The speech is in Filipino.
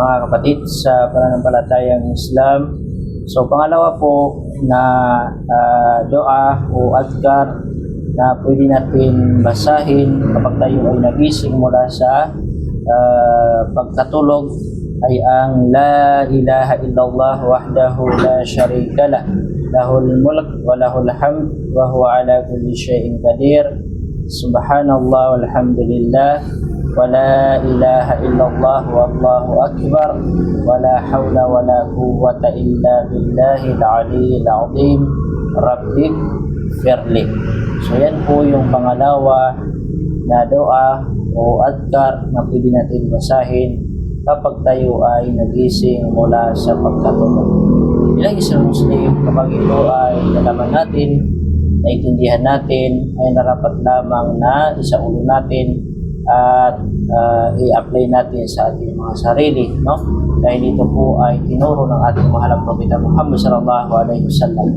Mga kapatid sa pananampalatayang Islam. So pangalawa po na doa o adhkar na pwede natin basahin kapag tayo ay nagising mula sa pagkatulog ay ang La ilaha illallah wahdahu la syarika lah, lahul mulk wa lahul hamd wa huwa ala kulli syai'in qadir, subhanallah walhamdulillah wa la ilaha illallah wallahu akbar wa la hawla wa la quwwata illa billahil aliyyil azim rabbik firli. So yan po yung pangalawa na doa o adhkar na pwede natin basahin kapag tayo ay nagising mula sa pagkatulog. Bilang isang Muslim, kapag ito ay nalaman natin, naiintindihan natin, ay narapat lamang na isaulo natin at i-apply natin sa ating mga sarili, no? Dahil ito po ay tinuro ng ating mahal na Propeta Muhammad sallallahu alaihi wasallam.